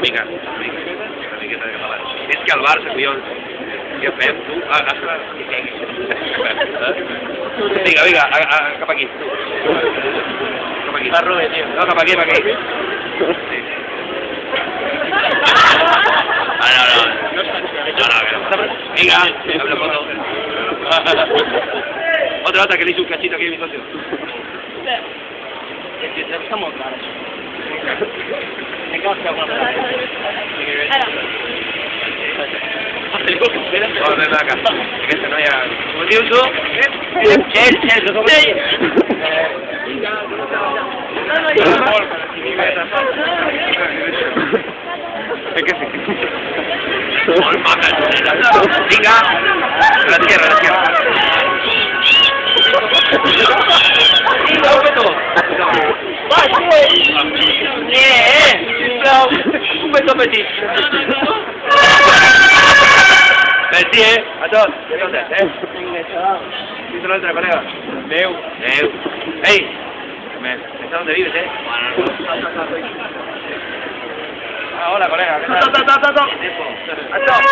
mica, una miqueta de català. És que el Barça, collons, què fem, tu? Agafa i segui. Vinga, cap aquí. Cap aquí. Va, Rubén, tio. No, cap aquí, cap aquí. Sí. No, que no. Venga, habla foto. Otra, que le hizo un cachito aquí a mi socio. Está molt clar, això. Vinga, us feu una cosa. Ven acá. Aquesta noia... Com dius tu? Txell, com es que sí. Molt maca, vinga, a l'esquerra, Vinga, un petó. Sisplau, un petó petit. Merci, a tots. Qui és l'altre, col·lega? Adéu. Ei, ¿está dónde vives, hola, colega. ¿Qué tal?